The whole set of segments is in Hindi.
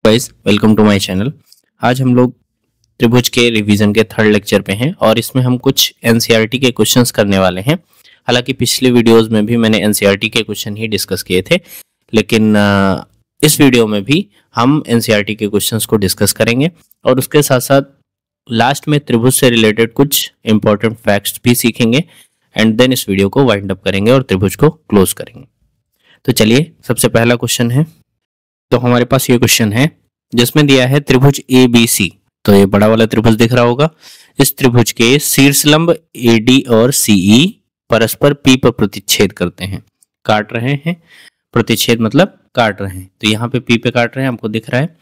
Guys, welcome to my channel. आज हम लोग त्रिभुज के रिवीजन के थर्ड लेक्चर पे हैं और इसमें हम कुछ एनसीईआरटी के क्वेश्चंस करने वाले हैं। हालांकि पिछले वीडियोस में भी मैंने एनसीईआरटी के क्वेश्चन ही डिस्कस किए थे, लेकिन इस वीडियो में भी हम एनसीईआरटी के क्वेश्चंस को डिस्कस करेंगे और उसके साथ साथ लास्ट में त्रिभुज से रिलेटेड कुछ इंपॉर्टेंट फैक्ट्स भी सीखेंगे एंड देन इस वीडियो को वाइंड अप करेंगे और त्रिभुज को क्लोज करेंगे। तो चलिए, सबसे पहला क्वेश्चन है। तो हमारे पास ये क्वेश्चन है जिसमें दिया है त्रिभुज ABC। तो ये बड़ा वाला त्रिभुज दिख रहा होगा। इस त्रिभुज के शीर्षलंब AD और CE परस्पर P पर प्रतिच्छेद करते हैं, काट रहे हैं। प्रतिच्छेद मतलब काट रहे हैं, तो यहाँ पे P पे काट रहे हैं, हमको दिख रहा है।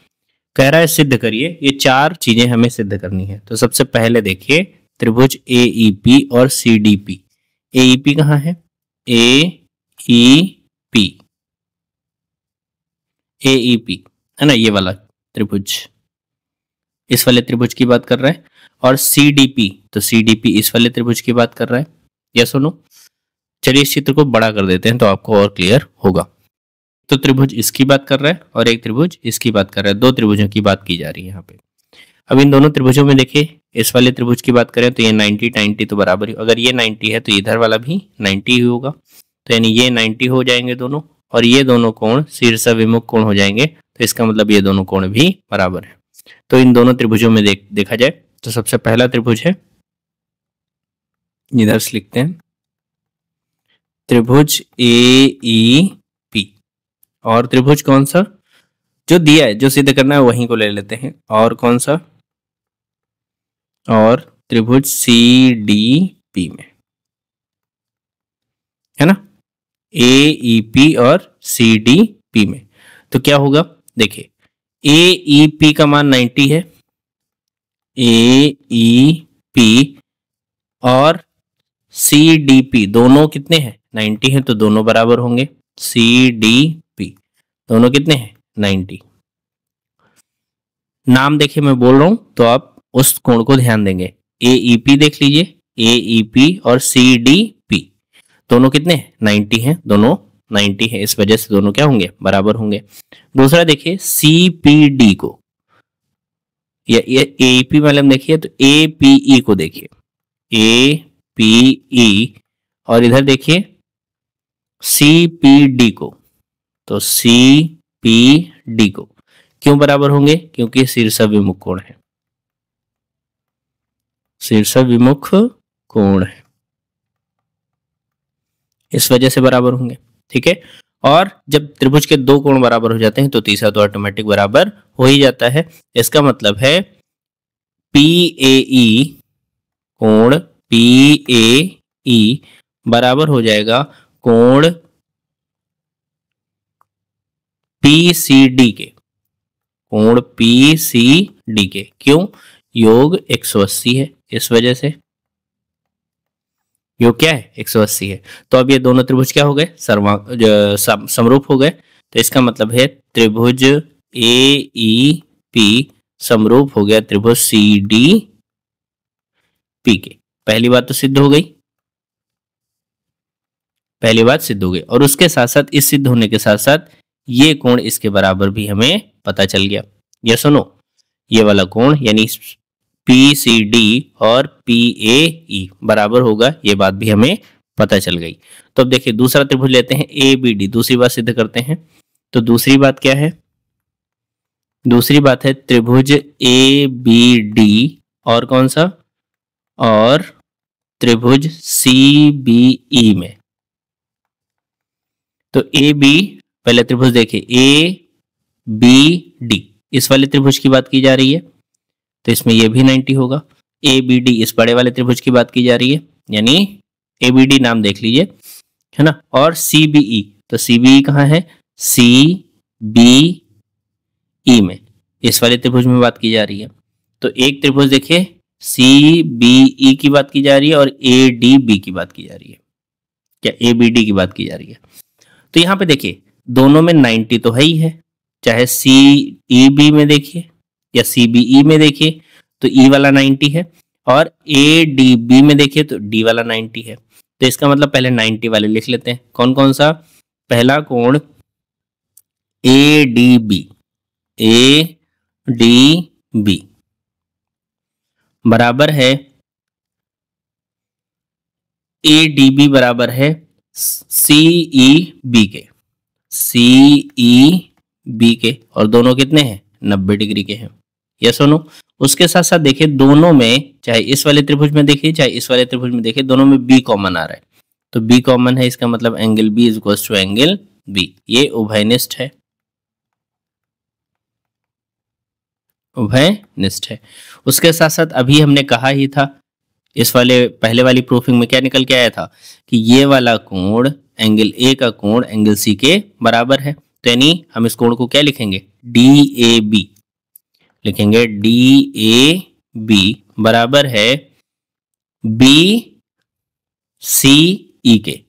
कह रहा है सिद्ध करिए। ये चार चीजें हमें सिद्ध करनी है। तो सबसे पहले देखिए त्रिभुज AEP और CDP। AEP कहाँ है? AEP है ना, ये वाला त्रिभुज, इस वाले त्रिभुज की बात कर रहा है। और CDP, तो CDP इस वाले त्रिभुज की बात कर रहा है। या सुनो, चलिए इस चित्र को बड़ा कर देते हैं तो आपको और क्लियर होगा। तो त्रिभुज इसकी बात कर रहा है और एक त्रिभुज इसकी बात कर रहा है। दो त्रिभुजों की बात की जा रही है यहाँ पे। अब इन दोनों त्रिभुजों में देखिए, इस वाले त्रिभुज की बात करें तो ये 90 तो बराबर ही। अगर ये 90 है तो इधर वाला भी 90 ही होगा। तो यानी ये 90 हो जाएंगे दोनों, और ये दोनों कोण शीर्षाभिमुख कोण हो जाएंगे। तो इसका मतलब ये दोनों कोण भी बराबर है। तो इन दोनों त्रिभुजों में देखा जाए तो सबसे पहला त्रिभुज है, इधर से लिखते हैं त्रिभुज AEP। और त्रिभुज कौन सा जो दिया है, जो सिद्ध करना है वहीं को ले लेते हैं। और कौन सा? और त्रिभुज CDP में, है ना, AEP और CDP में। तो क्या होगा? देखिए AEP का मान 90 है, AEP और CDP दोनों कितने हैं? 90 है, तो दोनों बराबर होंगे। CDP दोनों कितने हैं? 90। नाम देखिए, मैं बोल रहा हूं तो आप उस कोण को ध्यान देंगे। AEP देख लीजिए, AEP और CDP दोनों कितने हैं? 90 हैं, दोनों 90 है, इस वजह से दोनों क्या होंगे? बराबर होंगे। दूसरा देखिए CPD को, या AEP वाले में देखिए तो APE को देखिए, APE, और इधर देखिए CPD को। तो CPD को क्यों बराबर होंगे? क्योंकि शीर्षाभिमुख कोण है, शीर्षाभिमुख कोण है, इस वजह से बराबर होंगे। ठीक है। और जब त्रिभुज के दो कोण बराबर हो जाते हैं तो तीसरा तो ऑटोमेटिक बराबर हो ही जाता है। इसका मतलब है PAE कोण PAE बराबर हो जाएगा कोण PCD के, कोण PCD के। क्यों? योग 180 है, इस वजह से योग क्या है? 180 है। तो अब ये दोनों त्रिभुज क्या हो गए? समरूप हो गए। तो इसका मतलब है त्रिभुज AEP समरूप हो गया त्रिभुज CDP के। पहली बात तो सिद्ध हो गई, पहली बात सिद्ध हो गई। और उसके साथ साथ, इस सिद्ध होने के साथ साथ ये कोण इसके बराबर भी हमें पता चल गया। ये सुनो, ये वाला कोण यानी PCD और PAE बराबर होगा, ये बात भी हमें पता चल गई। तो अब देखिए दूसरा त्रिभुज लेते हैं ABD, दूसरी बात सिद्ध करते हैं। तो दूसरी बात क्या है? दूसरी बात है त्रिभुज ABD और कौन सा? और त्रिभुज CBE में। तो AB पहले त्रिभुज देखिए, ABD इस वाले त्रिभुज की बात की जा रही है, तो इसमें ये भी 90 होगा। ABD इस बड़े वाले त्रिभुज की बात की जा रही है, यानी ABD नाम देख लीजिए, है ना। और CBE, तो CBE कहाँ है? CBE में, इस वाले त्रिभुज में बात की जा रही है। तो एक त्रिभुज देखिए CBE की बात की जा रही है और ADB की बात की जा रही है, क्या ABD की बात की जा रही है। तो यहाँ पे देखिए दोनों में 90 तो है ही है, चाहे CEB में देखिए या CBE में देखिए तो E वाला 90 है, और ADB में देखिए तो D वाला 90 है। तो इसका मतलब पहले 90 वाले लिख लेते हैं। कौन कौन सा? पहला कोण ADB, डी बी बराबर है ए डी बी बराबर है सी ई बी के, सी ई बी के, और दोनों कितने हैं 90 डिग्री के हैं, यस और नो। उसके साथ साथ देखिए दोनों में, चाहे इस वाले त्रिभुज में देखिए चाहे इस वाले त्रिभुज में देखिए, दोनों में बी कॉमन आ रहा है, तो बी कॉमन है, इसका मतलब angle B is equal to angle B, ये उभयनिष्ठ है, उभयनिष्ठ है। उसके साथ साथ अभी हमने कहा ही था, इस वाले पहले वाली प्रूफिंग में क्या निकल के आया था कि ये वाला कोण एंगल ए का कोण एंगल सी के बराबर है, तो यानी हम इस कोण को क्या लिखेंगे, डी ए बी लिखेंगे, डी ए बी बराबर है बी सी ई के,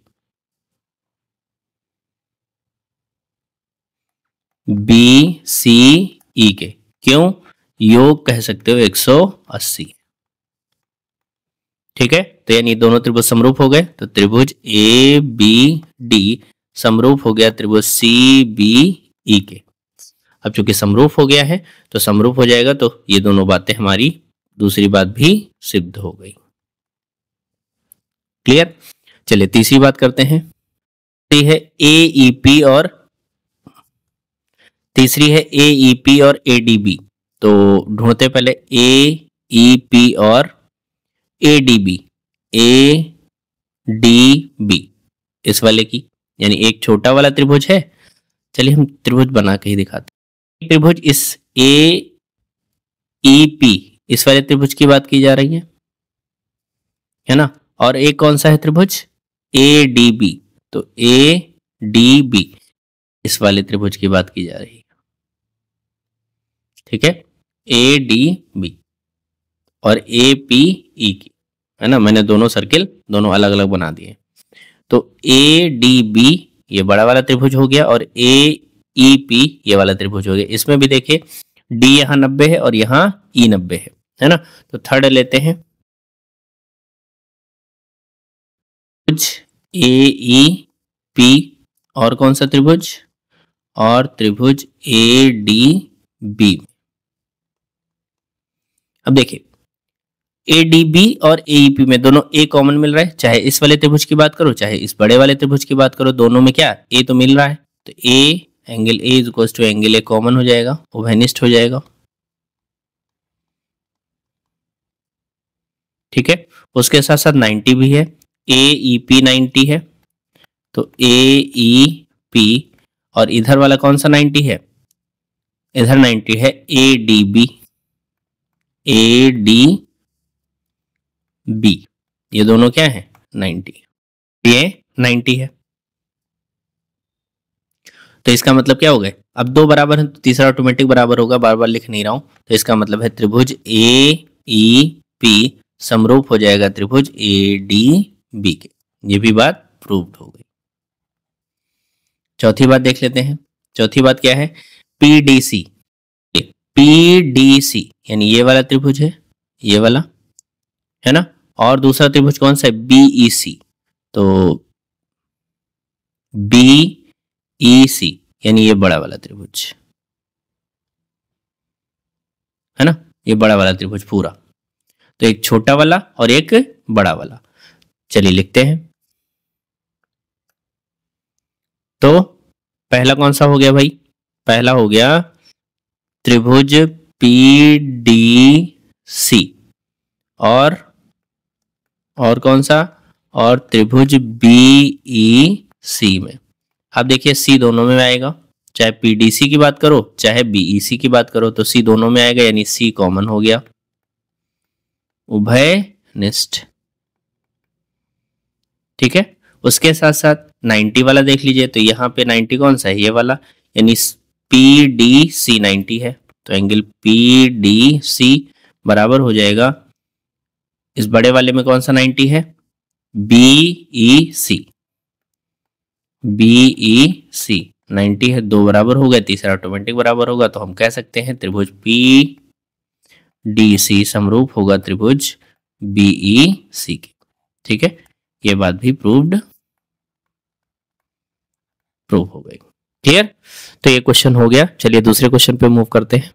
बी सी ई के, क्यों, योग कह सकते हो 180, ठीक है। तो यानी दोनों त्रिभुज समरूप हो गए, तो त्रिभुज ए बी डी समरूप हो गया त्रिभुज सी बी ई के। अब चूंकि समरूप हो गया है तो समरूप हो जाएगा, तो ये दोनों बातें हमारी दूसरी बात भी सिद्ध हो गई, क्लियर। चलिए तीसरी बात करते हैं, है AEP और तीसरी है AEP और ADB। तो ढूंढते पहले AEP और ADB, ADB इस वाले की, यानी एक छोटा वाला त्रिभुज है, चलिए हम त्रिभुज बना के ही दिखाते हैं। त्रिभुज इस AEP इस वाले त्रिभुज की बात की जा रही है ना, और एक कौन सा है त्रिभुज ADB, तो ADB इस वाले त्रिभुज की बात की जा रही है, ठीक है, ADB और APE की, है ना, मैंने दोनों सर्किल दोनों अलग अलग बना दिए। तो ADB ये बड़ा वाला त्रिभुज हो गया और AEP ये वाला त्रिभुज हो गया। इसमें भी देखिए D यहाँ 90 है और यहाँ E 90 है ना, तो थर्ड लेते हैं AEP और कौन सा त्रिभुज, और त्रिभुज ADB। अब देखिए ADB और AEP में दोनों A कॉमन मिल रहा है, चाहे इस वाले त्रिभुज की बात करो चाहे इस बड़े वाले त्रिभुज की बात करो, दोनों में क्या A तो मिल रहा है, तो A angle A is equal to angle A common हो जाएगा, उभयनिष्ठ हो जाएगा, ठीक है। उसके साथ साथ 90 भी है, AEP 90 है, तो AEP और इधर वाला कौन सा 90 है, इधर 90 है ADB, ADB ये दोनों क्या है 90, ये 90 है। तो इसका मतलब क्या हो गए, अब दो बराबर है तो तीसरा ऑटोमेटिक बराबर होगा, बार बार लिख नहीं रहा हूं, तो इसका मतलब है त्रिभुज AEP समरूप हो जाएगा त्रिभुज ADB के, ये भी बात प्रूव्ड हो गई। चौथी बात देख लेते हैं, चौथी बात क्या है, PDC, PDC यानी ये वाला त्रिभुज है, ये वाला है ना, और दूसरा त्रिभुज कौन सा है BEC, तो BEC यानी ये बड़ा वाला त्रिभुज है ना, ये बड़ा वाला त्रिभुज पूरा, तो एक छोटा वाला और एक बड़ा वाला। चलिए लिखते हैं, तो पहला कौन सा हो गया भाई, पहला हो गया त्रिभुज PDC और कौन सा, और त्रिभुज BEC में। अब देखिए C दोनों में आएगा, चाहे PDC की बात करो चाहे BEC की बात करो, तो C दोनों में आएगा, यानी C कॉमन हो गया, उभयनिष्ठ, ठीक है। उसके साथ साथ 90 वाला देख लीजिए, तो यहाँ पे 90 कौन सा है, ये वाला, यानी PDC 90 है, तो एंगल PDC बराबर हो जाएगा, इस बड़े वाले में कौन सा 90 है, BEC, BEC 90 है, दो बराबर हो गए, तीसरा ऑटोमेटिक बराबर होगा, तो हम कह सकते हैं त्रिभुज PDC समरूप होगा त्रिभुज BEC के, ठीक है, ये बात भी प्रूव हो गई, क्लियर। तो ये क्वेश्चन हो गया, चलिए दूसरे क्वेश्चन पे मूव करते हैं।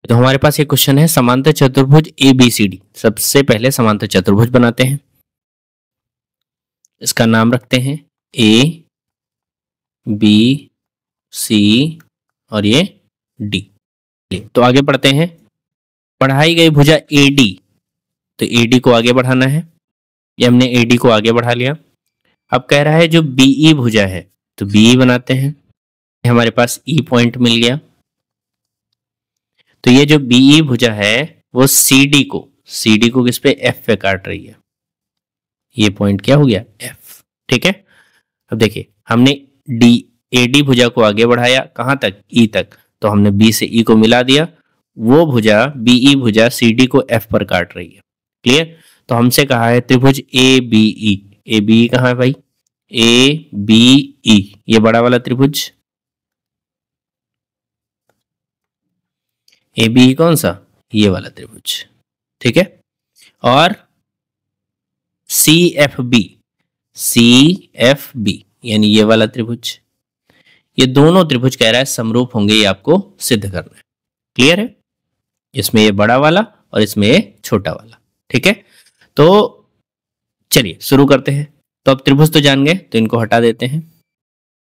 तो हमारे पास एक क्वेश्चन है, समांतर चतुर्भुज ABCD। सबसे पहले समांतर चतुर्भुज बनाते हैं, इसका नाम रखते हैं A B C और ये D। तो आगे बढ़ते हैं, बढ़ाई गई भुजा AD, तो AD को आगे बढ़ाना है। ये हमने AD को आगे बढ़ा लिया। अब कह रहा है जो BE भुजा है, तो BE बनाते हैं। हमारे पास E पॉइंट मिल गया। तो ये जो BE भुजा है वो CD को किस पे, F पे काट रही है। ये पॉइंट क्या हो गया, F। ठीक है, अब देखिए हमने AD भुजा को आगे बढ़ाया कहां तक, E तक, तो हमने B से E को मिला दिया। वो भुजा BE भुजा CD को F पर काट रही है। क्लियर। तो हमसे कहा है त्रिभुज ABE। ABE कहाँ है भाई, ABE, ये बड़ा वाला त्रिभुज। ABE कौन सा, ये वाला त्रिभुज। ठीक है, और CFB यानी ये वाला त्रिभुज। ये दोनों त्रिभुज कह रहा है समरूप होंगे, ये आपको सिद्ध करना है। क्लियर है, इसमें ये बड़ा वाला और इसमें ये छोटा वाला। ठीक है, तो चलिए शुरू करते हैं। तो अब त्रिभुज तो जान गए, तो इनको हटा देते हैं।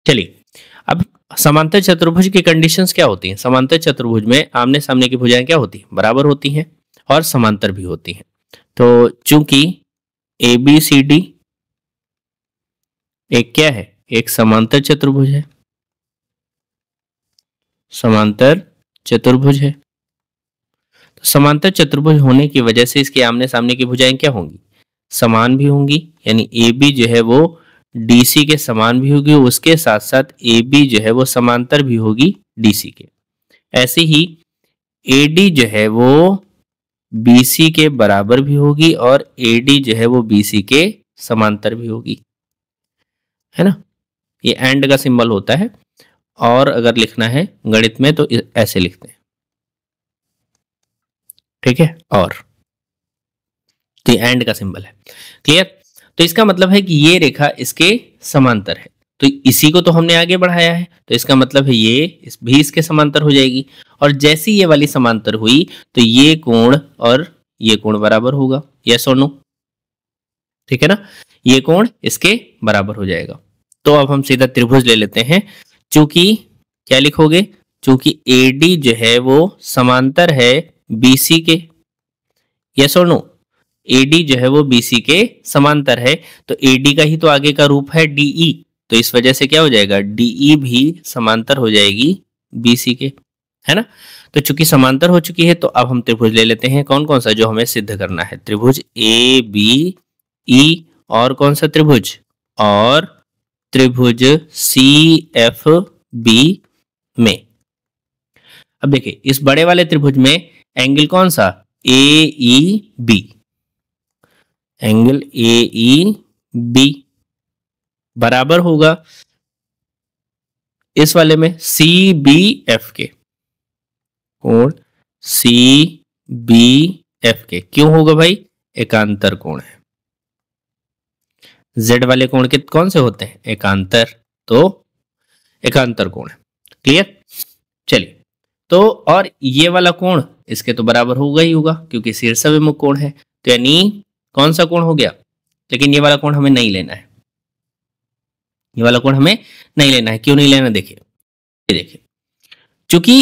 चलिए, अब समांतर चतुर्भुज की कंडीशंस क्या होती हैं। समांतर चतुर्भुज में आमने सामने की भुजाएं क्या होती हैं, बराबर होती हैं और समांतर भी होती हैं। तो चूंकि ABCD एक क्या है, एक समांतर चतुर्भुज है, समांतर चतुर्भुज है। तो समांतर चतुर्भुज होने की वजह से इसके आमने सामने की भुजाएं क्या होंगी, समान भी होंगी। यानी AB जो है वो DC के समान भी होगी, उसके साथ साथ AB जो है वो समांतर भी होगी DC के। ऐसे ही AD जो है वो BC के बराबर भी होगी और AD जो है वो BC के समांतर भी होगी, है ना। ये एंड का सिंबल होता है, और अगर लिखना है गणित में तो ऐसे लिखते हैं। ठीक है, और तो एंड का सिंबल है। क्लियर। तो इसका मतलब है कि ये रेखा इसके समांतर है, तो इसी को तो हमने आगे बढ़ाया है, तो इसका मतलब है ये भी इसके समांतर हो जाएगी। और जैसी ये वाली समांतर हुई तो ये कोण और ये कोण बराबर होगा, यस और नो। ठीक है ना, ये कोण इसके बराबर हो जाएगा। तो अब हम सीधा त्रिभुज ले लेते हैं। चूंकि क्या लिखोगे, चूंकि AD जो है वो समांतर है BC के, यस और नो। AD जो है वो BC के समांतर है, तो AD का ही तो आगे का रूप है DE, तो इस वजह से क्या हो जाएगा, DE भी समांतर हो जाएगी BC के, है ना। तो चूंकि समांतर हो चुकी है, तो अब हम त्रिभुज ले लेते हैं। कौन कौन सा जो हमें सिद्ध करना है, त्रिभुज ABE और कौन सा त्रिभुज, और त्रिभुज CFB में। अब देखिए इस बड़े वाले त्रिभुज में एंगल कौन सा, AEB, एंगल AEB बराबर होगा इस वाले में CBF के, कोण CBF के। क्यों होगा भाई, एकांतर कोण है। Z वाले कोण के कौन से होते हैं, एकांतर, तो एकांतर कोण है। क्लियर। चलिए, तो और ये वाला कोण इसके तो बराबर होगा ही होगा, क्योंकि शीर्षाभिमुख कोण है, तो यानी कौन सा कोण हो गया। लेकिन ये वाला कोण हमें नहीं लेना है, ये वाला कोण हमें नहीं लेना है। क्यों नहीं लेना, देखिए चूंकि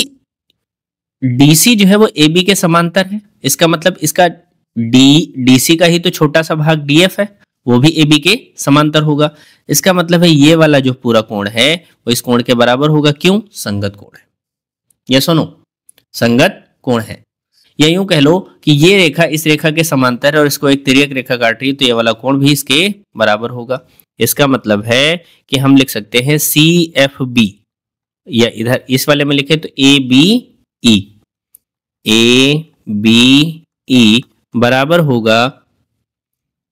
DC जो है वो AB के समांतर है, इसका मतलब इसका DC का ही तो छोटा सा भाग DF है, वो भी AB के समांतर होगा। इसका मतलब है ये वाला जो पूरा कोण है वो इस कोण के बराबर होगा। क्यों, संगत कोण है, ये सुनो, संगत कोण है। या यूं कह लो कि ये रेखा इस रेखा के समांतर है और इसको एक तिर्यक रेखा काट रही है, तो ये वाला कोण भी इसके बराबर होगा। इसका मतलब है कि हम लिख सकते हैं CFB, या इधर इस वाले में लिखे तो ABE बराबर होगा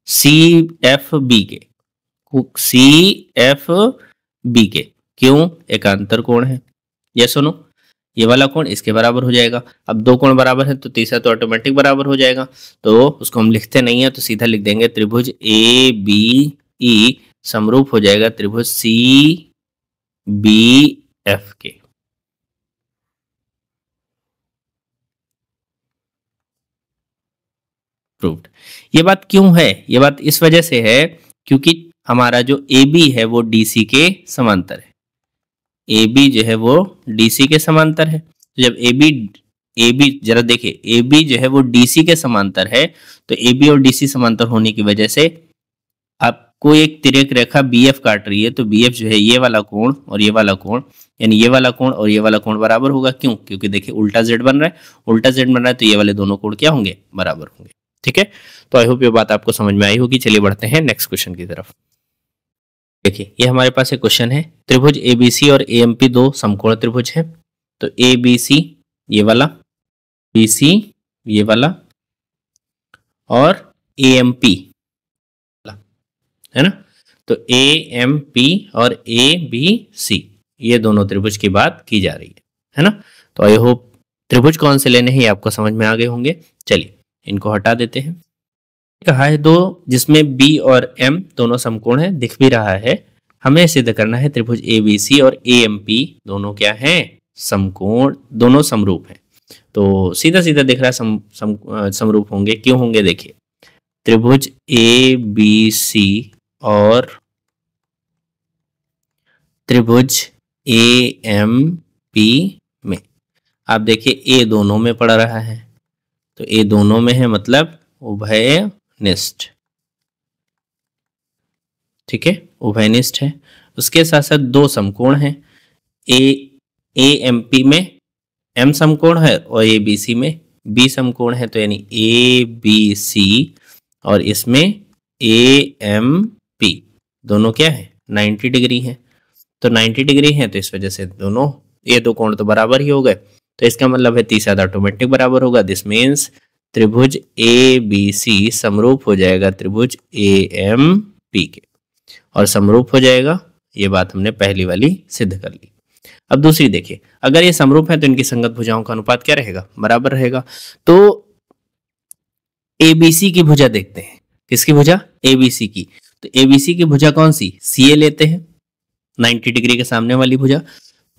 CFB के, CFB के। क्यों, एकांतर कोण है। ये सुनो, ये वाला कोण इसके बराबर हो जाएगा। अब दो कोण बराबर है तो तीसरा तो ऑटोमेटिक बराबर हो जाएगा, तो उसको हम लिखते नहीं है, तो सीधा लिख देंगे त्रिभुज ABE समरूप हो जाएगा त्रिभुज CBF के। प्रूव्ड। ये बात क्यों है? ये बात इस वजह से है क्योंकि हमारा जो ए बी है वो डी सी के समांतर है। ए बी जो है वो डी सी के समांतर है। तो जब ए बी जरा देखिए, ए बी जो है वो डी सी के समांतर है, तो ए बी और डी सी समांतर होने की वजह से आपको एक तिर्यक रेखा बी एफ काट रही है। तो बी एफ जो है ये वाला कोण और ये वाला कोण, यानी ये वाला कोण और ये वाला कोण बराबर होगा। क्यों? क्योंकि देखिए उल्टा जेड बन रहा है, उल्टा जेड बन रहा है तो ये वाले दोनों कोण क्या होंगे? बराबर होंगे। ठीक है, तो आई होप ये बात आपको समझ में आई होगी। चलिए बढ़ते हैं नेक्स्ट क्वेश्चन की तरफ। देखिए ये हमारे पास एक क्वेश्चन है, त्रिभुज एबीसी और एएमपी दो समकोण त्रिभुज है। तो एबीसी ये वाला, बीसी ये वाला और एएमपी है ना। तो एएमपी और एबीसी ये दोनों त्रिभुज की बात की जा रही है ना। तो आई होप त्रिभुज कौन से लेने हैं ये आपको समझ में आ गए होंगे। चलिए इनको हटा देते हैं। कहा है दो जिसमें बी और एम दोनों समकोण है, दिख भी रहा है। हमें सिद्ध करना है त्रिभुज एबीसी और एएमपी दोनों क्या हैं? समकोण, दोनों समरूप हैं। तो सीधा सीधा दिख रहा है समरूप होंगे। क्यों होंगे? देखिए त्रिभुज एबीसी और त्रिभुज एएमपी में आप देखिए ए दोनों में पड़ रहा है। तो ए दोनों में है मतलब उभयनिष्ठ। ठीक है, उभयनिष्ठ है। उसके साथ साथ दो समकोण हैं। एएमपी में एम समकोण है और एबीसी में बी समकोण है। तो यानी एबीसी और इसमें एएमपी दोनों क्या है? 90 डिग्री है। तो 90 डिग्री है तो इस वजह से दोनों ये दो कोण तो बराबर ही हो गए। तो इसका मतलब है तीसरा ऑटोमेटिक बराबर होगा। दिस मीन्स त्रिभुज एबीसी समरूप हो जाएगा त्रिभुज एएमपी के, और समरूप हो जाएगा। ये बात हमने पहली वाली सिद्ध कर ली। अब दूसरी देखिए, अगर ये समरूप है तो इनकी संगत भुजाओं का अनुपात क्या रहेगा? बराबर रहेगा। तो एबीसी की भुजा देखते हैं। किसकी भुजा? एबीसी की। तो एबीसी की भुजा कौन सी? सीए लेते हैं, 90 डिग्री के सामने वाली भुजा।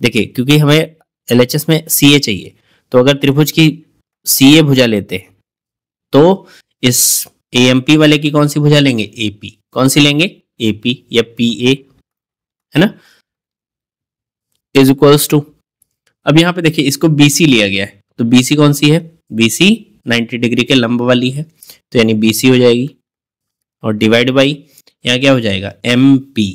देखिए क्योंकि हमें एलएचएस में सीए चाहिए, तो अगर त्रिभुज की सीए भुजा लेते हैं तो इस एएमपी वाले की कौन सी भुजा लेंगे? एपी। कौन सी लेंगे? एपी या पीए, है ना, इज इक्वल्स टू। अब यहाँ पे देखिए इसको बीसी लिया गया है, तो बीसी कौन सी है? बीसी 90 डिग्री के लंब वाली है, तो यानी बीसी हो जाएगी और डिवाइड बाई यहाँ क्या हो जाएगा? एमपी।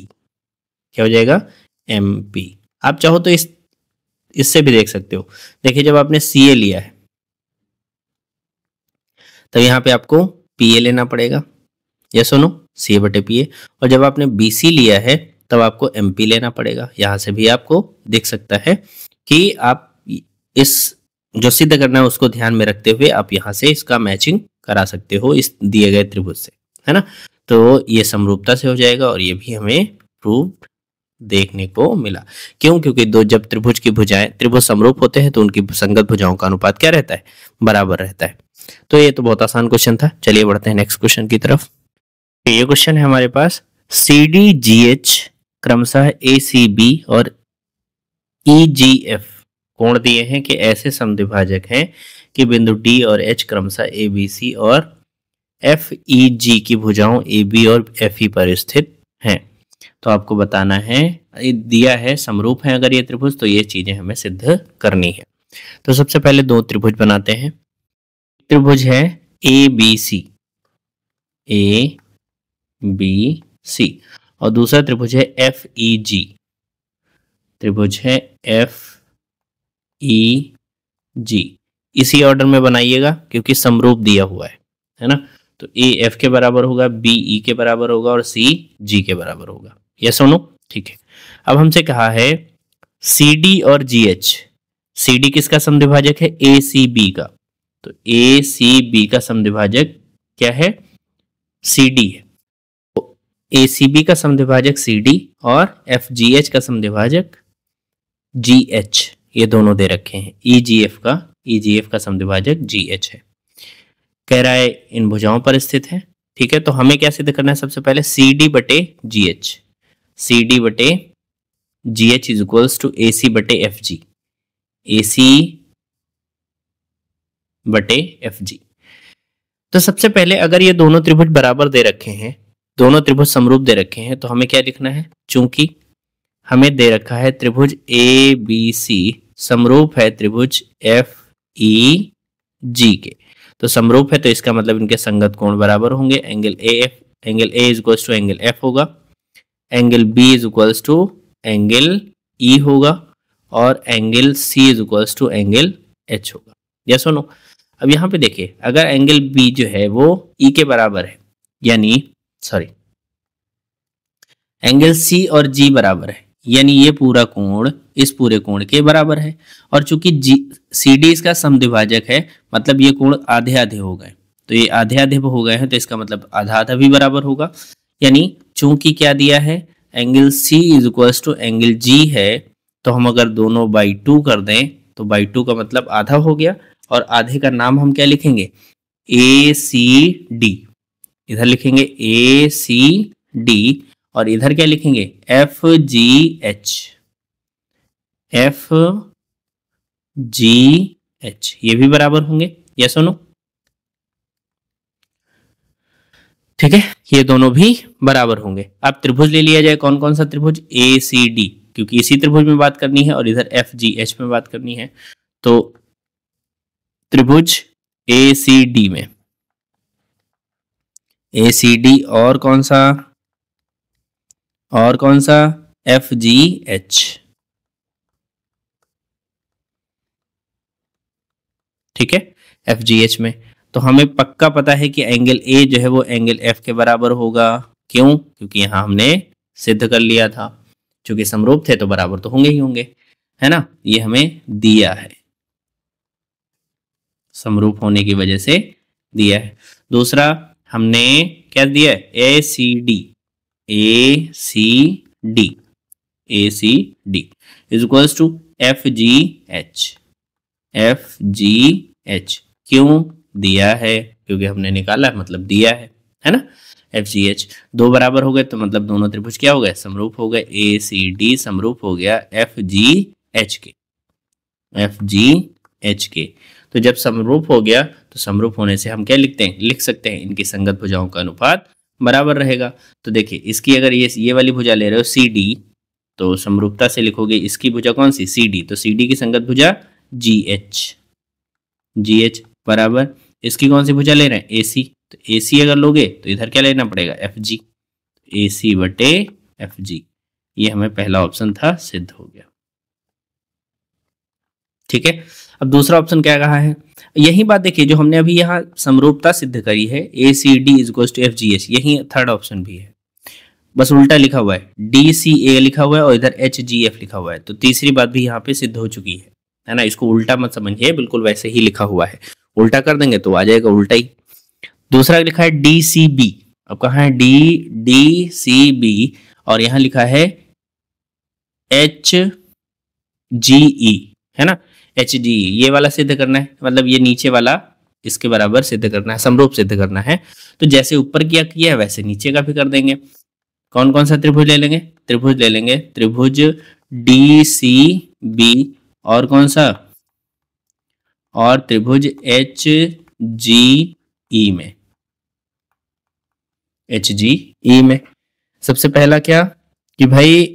क्या हो जाएगा? एमपी। आप चाहो तो इससे भी देख सकते हो। देखिए जब आपने सीए लिया है तो यहाँ पे आपको पीए लेना पड़ेगा, या सुनो सीए बटे पीए। और जब आपने बीसी लिया है तब आपको एमपी लेना पड़ेगा। यहां से भी आपको दिख सकता है कि आप इस जो सिद्ध करना है उसको ध्यान में रखते हुए आप यहां से इसका मैचिंग करा सकते हो इस दिए गए त्रिभुज से, है ना। तो ये समरूपता से हो जाएगा और ये भी हमें प्रूव देखने को मिला। क्यों? क्योंकि दो जब त्रिभुज की भुजाएं, त्रिभुज समरूप होते हैं तो उनकी संगत भुजाओं का अनुपात क्या रहता है? बराबर रहता है। तो ये तो बहुत आसान क्वेश्चन था। चलिए बढ़ते हैं नेक्स्ट क्वेश्चन की तरफ। ये क्वेश्चन है हमारे पास, सी डी जी एच क्रमशः ए सी बी और ई जी एफ कोण दिए हैं कि ऐसे समद्विभाजक हैं कि बिंदु डी और एच क्रमशः ए बी सी और एफ ई जी की भुजाओं ए बी और एफ ई पर स्थित हैं। तो आपको बताना है, दिया है समरूप है अगर ये त्रिभुज, तो ये चीजें हमें सिद्ध करनी है। तो सबसे पहले दो त्रिभुज बनाते हैं। त्रिभुज है A B C, A B C, और दूसरा त्रिभुज है एफ ई जी। त्रिभुज है एफ ई जी। इसी ऑर्डर में बनाइएगा क्योंकि समरूप दिया हुआ है ना। तो ए एफ के बराबर होगा, बी ई के बराबर होगा और सी जी के बराबर होगा। यस और नो? ठीक है। अब हमसे कहा है सी डी और जी एच। सी डी किसका समद्विभाजक है? ए सी बी का। तो ए सी बी का समद्विभाजक क्या है? सी डी है। तो ए सी बी का समद्विभाजक सी डी और एफ जी एच का समद्विभाजक जी एच, ये दोनों दे रखे हैं। ई जी एफ का समद्विभाजक जी एच है। कह रहा है इन भुजाओं पर स्थित है। ठीक है, तो हमें क्या सिद्ध करना है? सबसे पहले सी डी बटे जी एच, सी डी बटे G H is equals to A C बटे एफ जी, ए सी बटे एफ जी। तो सबसे पहले अगर ये दोनों त्रिभुज बराबर दे रखे हैं, दोनों त्रिभुज समरूप दे रखे हैं, तो हमें क्या लिखना है, चूंकि हमें दे रखा है त्रिभुज ए बी सी समरूप है त्रिभुज एफ ई जी के, तो समरूप है तो इसका मतलब इनके संगत कोण बराबर होंगे। Angle A is equals to angle F होगा, angle B is equals to angle E होगा, और angle C is equals to angle H होगा। या सुनो, अब यहाँ पे देखिए, अगर एंगल बी जो है वो ई के बराबर है, यानी सॉरी एंगल सी और जी बराबर है, यानी ये पूरा कोण इस पूरे कोण के बराबर है, और चूंकि जी सी डी इसका समद्विभाजक है, मतलब ये कोण आधे आधे हो गए, तो ये आधे आधे हो गए हैं, तो इसका मतलब आधा आधा भी बराबर होगा। यानी चूंकि क्या दिया है, angle C is equals to angle G है, तो हम अगर दोनों बाई 2 कर दें तो बाई 2 का मतलब आधा हो गया, और आधे का नाम हम क्या लिखेंगे, ए सी डी। इधर लिखेंगे ए सी डी, और इधर क्या लिखेंगे, F G H, F G H, ये भी बराबर होंगे। या सुनो, ठीक है, ये दोनों भी बराबर होंगे। अब त्रिभुज ले लिया जाए, कौन कौन सा त्रिभुज, ए सी डी, क्योंकि इसी त्रिभुज में बात करनी है, और इधर एफ जी एच में बात करनी है। तो त्रिभुज ए सी डी में ए सी डी और कौन सा एफ जी एच, ठीक है, एफ जी एच में। तो हमें पक्का पता है कि एंगल ए जो है वो एंगल एफ के बराबर होगा। क्यों, क्योंकि यहां हमने सिद्ध कर लिया था, चूंकि समरूप थे तो बराबर तो होंगे ही होंगे, है ना, ये हमें दिया है, समरूप होने की वजह से दिया है। दूसरा हमने क्या दिया है, A C D, A C D, A C D is equals to F G H, F G H. क्यों दिया है, क्योंकि हमने निकाला मतलब दिया है ना। एफ जी एच दो बराबर हो गए, तो मतलब दोनों त्रिभुज क्या हो गए, समरूप हो गए। ए सी डी समरूप हो गया एफ जी एच के, एफ जी एच के। तो जब समरूप हो गया, तो समरूप होने से हम क्या लिख सकते हैं, इनकी संगत भुजाओं का अनुपात बराबर रहेगा। तो देखिए, इसकी अगर ये वाली भुजा ले रहे हो सी डी, तो समरूपता से लिखोगे इसकी भुजा कौन सी, सी डी, तो सी डी की संगत भुजा जी एच, जी एच बराबर इसकी कौन सी भुजा ले रहे हैं, ए सी, तो ए सी अगर लोगे तो इधर क्या लेना पड़ेगा, एफ जी, ए सी बटे एफ जी। ये हमें पहला ऑप्शन था, सिद्ध हो गया। ठीक है, अब दूसरा ऑप्शन क्या कहा है, यही बात देखिए जो हमने अभी यहाँ समरूपता सिद्ध करी है, A C D is equal to F G H, यही थर्ड ऑप्शन भी है, बस उल्टा लिखा हुआ है, डी सी ए लिखा हुआ है और इधर एच जी एफ लिखा हुआ है। तो तीसरी बात भी यहाँ पे सिद्ध हो चुकी है ना। इसको उल्टा मत समझिए, बिल्कुल वैसे ही लिखा हुआ है, उल्टा कर देंगे तो आ जाएगा उल्टा ही। दूसरा लिखा है डी सी बी, अब कहा है डी सी बी, और यहां लिखा है एच जी ई, है ना, एच जी ई, ये वाला सिद्ध करना है, मतलब ये नीचे वाला इसके बराबर सिद्ध करना है, समरूप सिद्ध करना है। तो जैसे ऊपर किया है वैसे नीचे का भी कर देंगे। कौन कौन सा त्रिभुज ले लेंगे, त्रिभुज ले लेंगे त्रिभुज डी सी बी, और कौन सा, और त्रिभुज एच जी ई में, एच जी ई में। सबसे पहला क्या कि भाई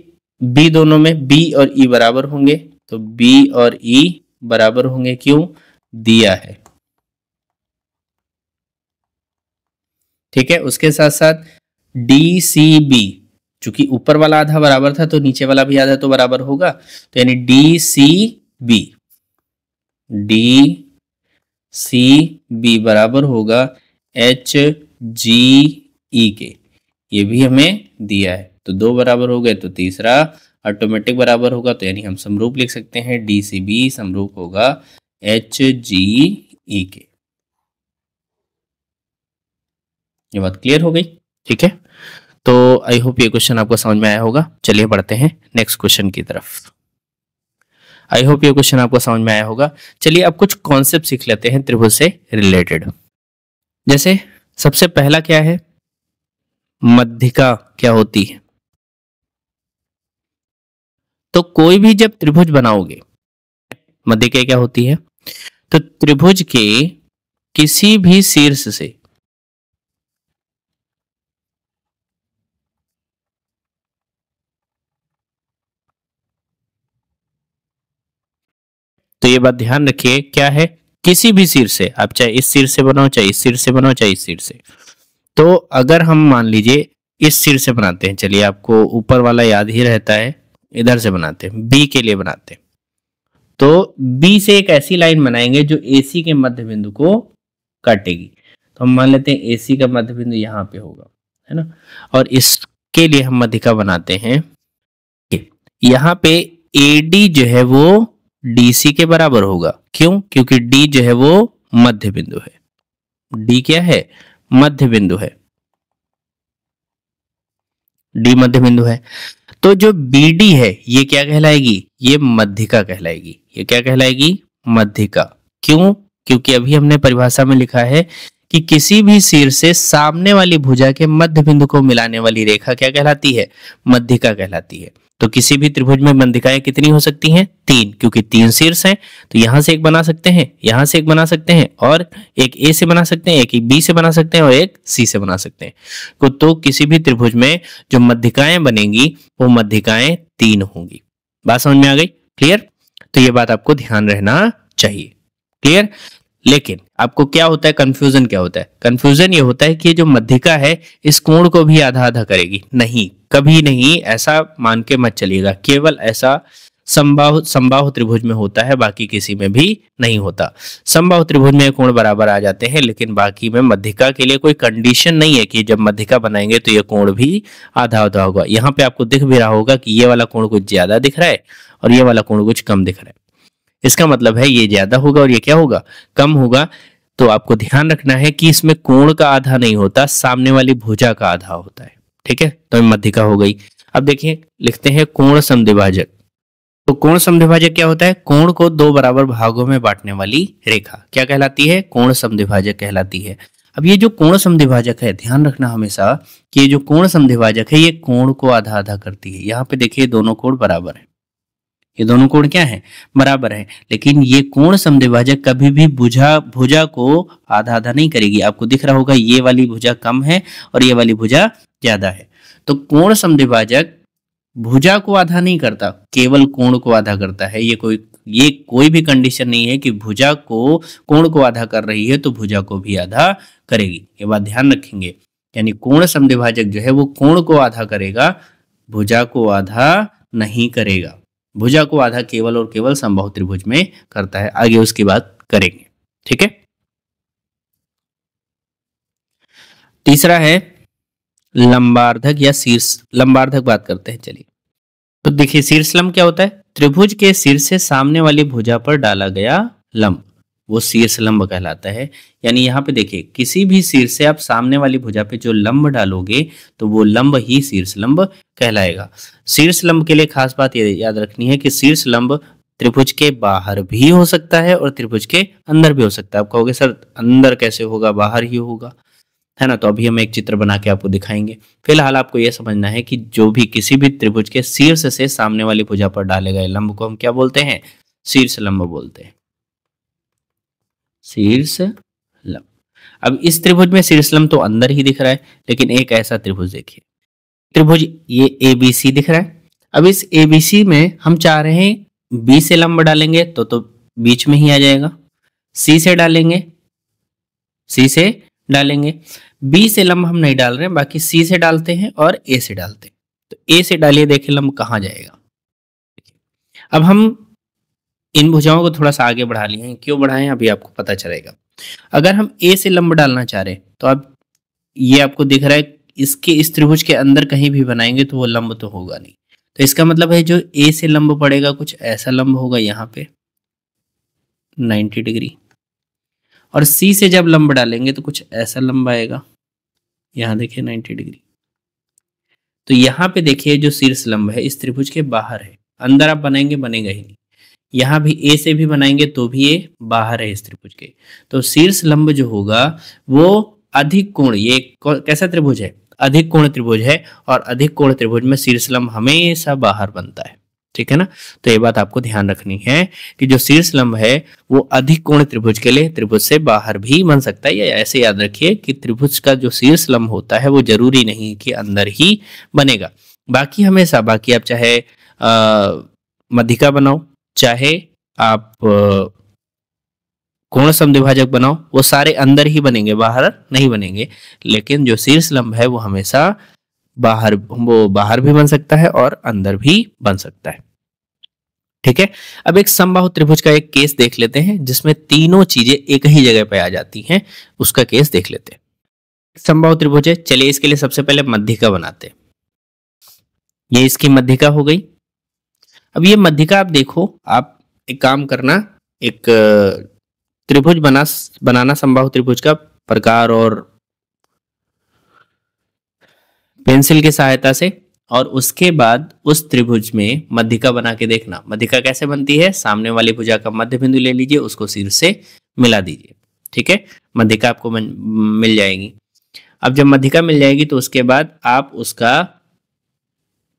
बी दोनों में बी और ई बराबर होंगे, तो बी और ई बराबर होंगे, क्यों, दिया है। ठीक है, उसके साथ साथ डी सी बी, चूंकि ऊपर वाला आधा बराबर था तो नीचे वाला भी आधा तो बराबर होगा, तो यानी D C B, D C B बराबर होगा एच जी ई के, ये भी हमें दिया है। तो दो बराबर हो गए, तो तीसरा ऑटोमेटिक बराबर होगा, तो यानी हम समरूप लिख सकते हैं, डी सी बी समरूप होगा एच जी ई के। ये बात क्लियर हो गई, ठीक है। तो आई होप ये क्वेश्चन आपको समझ में आया होगा। चलिए बढ़ते हैं नेक्स्ट क्वेश्चन की तरफ। आई होप ये क्वेश्चन आपको समझ में आया होगा। चलिए अब कुछ कॉन्सेप्ट सीख लेते हैं त्रिभुज से रिलेटेड। जैसे सबसे पहला क्या है, मध्यिका क्या होती है। तो कोई भी जब त्रिभुज बनाओगे, मध्यिका क्या होती है, तो त्रिभुज के किसी भी शीर्ष से तो ये बात ध्यान रखिए, क्या है, किसी भी सिर से, आप चाहे इस सिर से बनाओ, चाहे इस सिर से बनाओ, चाहे इस सिर से। तो अगर हम मान लीजिए इस सिर से बनाते हैं, चलिए आपको ऊपर वाला याद ही रहता है, इधर से बनाते हैं, बी के लिए बनाते हैं। तो बी से एक ऐसी लाइन बनाएंगे जो AC के मध्य बिंदु को काटेगी। तो हम मान लेते हैं AC का मध्य बिंदु यहाँ पे होगा, है ना, और इसके लिए हम मध्यिका बनाते हैं। यहाँ पे AD जो है वो DC के बराबर होगा। क्यों? क्योंकि D जो है वो मध्य बिंदु है। D क्या है? मध्य बिंदु है। D मध्य बिंदु है। तो जो BD है ये क्या कहलाएगी? ये मध्यिका कहलाएगी। ये क्या कहलाएगी? मध्यिका। क्यों? क्योंकि अभी हमने परिभाषा में लिखा है कि किसी भी सिर से सामने वाली भुजा के मध्य बिंदु को मिलाने वाली रेखा क्या कहलाती है? मध्यिका कहलाती है। तो किसी भी त्रिभुज में मध्यिकाएं कितनी हो सकती हैं? 3, क्योंकि 3 शीर्ष हैं। तो यहां से एक बना सकते हैं, यहां से एक बना सकते हैं, और एक A से बना सकते हैं, एक B से बना सकते हैं, और एक C से बना सकते हैं। तो किसी भी त्रिभुज में जो मध्यिकाएं बनेंगी वो मध्यिकाएं 3 होंगी। बात समझ में आ गई? क्लियर? तो ये बात आपको ध्यान रहना चाहिए। क्लियर? लेकिन आपको क्या होता है, कंफ्यूजन क्या होता है? कंफ्यूजन ये होता है कि जो मध्यिका है इस कोण को भी आधा आधा करेगी। नहीं, कभी नहीं, ऐसा मान के मत चलिएगा। केवल ऐसा समबाहु त्रिभुज में होता है, बाकी किसी में भी नहीं होता। समबाहु त्रिभुज में कोण बराबर आ जाते हैं, लेकिन बाकी में मध्यिका के लिए कोई कंडीशन नहीं है कि जब मध्यिका बनाएंगे तो ये कोण भी आधा आधा होगा। यहाँ पे आपको दिख भी रहा होगा कि ये वाला कोण कुछ ज्यादा दिख रहा है और ये वाला कोण कुछ कम दिख रहा है। इसका मतलब है ये ज्यादा होगा और ये क्या होगा? कम होगा। तो आपको ध्यान रखना है कि इसमें कोण का आधा नहीं होता, सामने वाली भुजा का आधा होता है। ठीक है, तो मध्यिका हो गई। अब देखिए, लिखते हैं कोण समद्विभाजक। तो कोण समद्विभाजक क्या होता है? कोण को 2 बराबर भागों में बांटने वाली रेखा क्या कहलाती है? कोण समद्विभाजक कहलाती है। अब ये जो कोण समद्विभाजक है, ध्यान रखना हमेशा कि ये जो कोण समद्विभाजक है ये कोण को आधा आधा करती है। यहाँ पे देखिए दोनों कोण बराबर है, ये दोनों कोण क्या है? बराबर है। लेकिन ये कोण समद्विभाजक कभी भी भुजा को आधा आधा नहीं करेगी। आपको दिख रहा होगा ये वाली भुजा कम है और ये वाली भुजा ज्यादा है। तो कोण समद्विभाजक भुजा को आधा नहीं करता, केवल कोण को आधा करता है। ये कोई भी कंडीशन नहीं है कि भुजा को कोण को आधा कर रही है तो भुजा को भी आधा करेगी। ये बात ध्यान रखेंगे। यानी कोण समद्विभाजक जो है वो कोण को आधा करेगा, भुजा को आधा नहीं करेगा। भुजा को आधा केवल और केवल समबाहु त्रिभुज में करता है। आगे उसकी बात करेंगे। ठीक है, तीसरा है लंबार्धक या शीर्ष लंबार्धक। बात करते हैं, चलिए। तो देखिए शीर्ष लंब क्या होता है? त्रिभुज के शीर्ष से सामने वाली भुजा पर डाला गया लंब, वो शीर्ष लंब कहलाता है। यानी यहाँ पे देखिए, किसी भी शीर्ष से आप सामने वाली भुजा पे जो लंब डालोगे तो वो लंब ही शीर्ष लंब कहलाएगा। शीर्ष लंब के लिए खास बात ये याद रखनी है कि शीर्ष लंब त्रिभुज के बाहर भी हो सकता है और त्रिभुज के अंदर भी हो सकता है। आप कहोगे सर अंदर कैसे होगा, बाहर ही होगा, है ना? तो अभी हम एक चित्र बना के आपको दिखाएंगे। फिलहाल आपको यह समझना है कि जो भी किसी भी त्रिभुज के शीर्ष से सामने वाली भुजा पर डाले गए लंब को हम क्या बोलते हैं? शीर्ष लंब बोलते हैं। शीर्ष लंब। अब इस त्रिभुज में शीर्ष लंब तो अंदर ही दिख रहा है, लेकिन एक ऐसा त्रिभुज देखिए, त्रिभुज ये ABC दिख रहा है। अब इस ABC में हम चाह रहे हैं B से लंब डालेंगे तो बीच में ही आ जाएगा। C से डालेंगे, C से डालेंगे। B से लंब हम नहीं डाल रहे हैं, बाकी C से डालते हैं और A से डालते हैं। तो A से डालिए, देखिए लंब कहाँ जाएगा। अब हम इन भुजाओं को थोड़ा सा आगे बढ़ा लिए हैं। क्यों बढ़ाए हैं अभी आपको पता चलेगा। अगर हम A से लंब डालना चाह रहे हैं तो अब ये आपको दिख रहा है, इसके इस त्रिभुज के अंदर कहीं भी बनाएंगे तो वो लंब तो होगा नहीं। तो इसका मतलब है जो A से लंब पड़ेगा कुछ ऐसा लंब होगा यहाँ पे 90 डिग्री, और C से जब लंब डालेंगे तो कुछ ऐसा लंब आएगा, यहाँ देखिए 90 डिग्री। तो यहाँ पे देखिए जो शीर्ष लंब है इस त्रिभुज के बाहर है, अंदर आप बनाएंगे बनेगा ही नहीं। यहाँ भी A से भी बनाएंगे तो भी ये बाहर है इस त्रिभुज के। तो शीर्ष लंब जो होगा वो अधिक कोण, ये कैसा त्रिभुज है? अधिक कोण त्रिभुज है, और अधिक कोण त्रिभुज में शीर्ष लंब हमेशा बाहर बनता है। ठीक है ना? तो ये बात आपको ध्यान रखनी है कि जो शीर्ष लंब है वो अधिक कोण त्रिभुज के लिए त्रिभुज से बाहर भी बन सकता है। या ऐसे याद रखिए कि त्रिभुज का जो शीर्ष लंब होता है वो जरूरी नहीं कि अंदर ही बनेगा। बाकी हमेशा, बाकी आप चाहे मध्यिका बनाओ, चाहे आप कोण समद्विभाजक बनाओ, वो सारे अंदर ही बनेंगे, बाहर नहीं बनेंगे। लेकिन जो शीर्षलंब है वो हमेशा बाहर भी बन सकता है और अंदर भी बन सकता है। ठीक है, अब एक समबाहु त्रिभुज का एक केस देख लेते हैं जिसमें तीनों चीजें एक ही जगह पे आ जाती हैं, उसका केस देख लेते हैं। समबाहु त्रिभुज है, चलिए इसके लिए सबसे पहले मध्यिका बनाते हैं। ये इसकी मध्यिका हो गई। अब ये मध्यिका आप देखो, आप एक काम करना, एक त्रिभुज बनाना समबाहु त्रिभुज का प्रकार और पेंसिल की सहायता से, और उसके बाद उस त्रिभुज में मध्यिका बना के देखना। मध्यिका कैसे बनती है, सामने वाली भुजा का मध्य बिंदु ले लीजिए, उसको शीर्ष से मिला दीजिए। ठीक है, मध्यिका आपको मिल जाएगी। अब जब मध्यिका मिल जाएगी तो उसके बाद आप उसका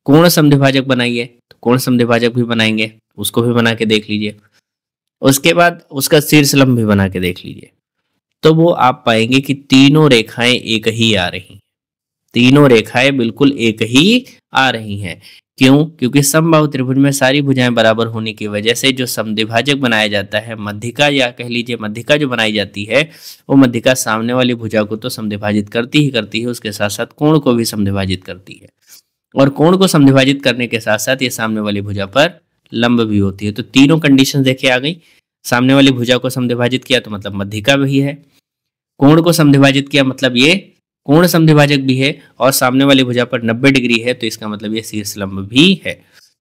कोण समद्विभाजक बनाइए। तो कोण समद्विभाजक भी बनाएंगे, उसको भी बना के देख लीजिए। उसके बाद उसका शीर्षलंब भी बना के देख लीजिए। तो वो आप पाएंगे कि तीनों रेखाएं एक ही आ रही, तीनों रेखाएं बिल्कुल एक ही आ रही हैं। क्यों? क्योंकि समबाहु त्रिभुज में सारी भुजाएं बराबर होने की वजह से जो समद्विभाजक बनाया जाता है, मध्यिका या कह लीजिए मध्यिका जो बनाई जाती है, वो मध्यिका सामने वाली भुजा को तो समद्विभाजित करती ही है, उसके साथ साथ कोण को भी समद्विभाजित करती है। और कोण को समद्विभाजित करने के साथ साथ ये सामने वाली भुजा पर लंब भी होती है। तो तीनों कंडीशन देखिए आ गई। सामने वाली भुजा को समद्विभाजित किया तो मतलब मध्यिका भी है, कोण को समद्विभाजित किया मतलब ये कोण समद्विभाजक भी है, और सामने वाली भुजा पर 90 डिग्री है तो इसका मतलब ये शीर्षलंब भी है।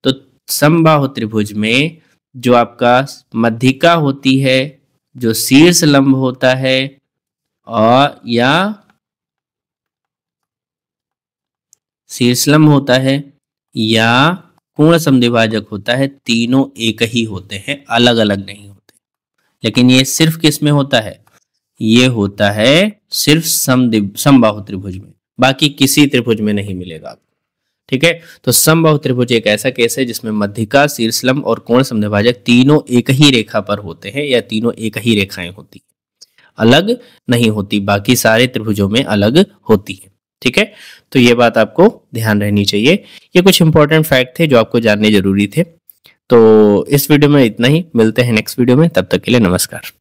तो समबाहु त्रिभुज में जो आपका मध्यिका होती है, जो शीर्षलंब होता है, और या शीर्षलंब होता है या कोण समद्विभाजक होता है, तीनों एक ही होते हैं, अलग अलग नहीं होते। लेकिन ये सिर्फ किस में होता है, ये होता है सिर्फ समबाहु त्रिभुज में, बाकी किसी त्रिभुज में नहीं मिलेगा आपको। ठीक है, तो समबाहु त्रिभुज एक ऐसा केस है जिसमें मध्यिका, शीर्षलंब और कोण समद्विभाजक तीनों एक ही रेखा पर होते हैं, या तीनों एक ही रेखाएं होती हैं, अलग नहीं होती, बाकी सारे त्रिभुजों में अलग होती है। ठीक है, तो ये बात आपको ध्यान रहनी चाहिए। ये कुछ इंपॉर्टेंट फैक्ट थे जो आपको जानने जरूरी थे। तो इस वीडियो में इतना ही, मिलते हैं नेक्स्ट वीडियो में, तब तक के लिए नमस्कार।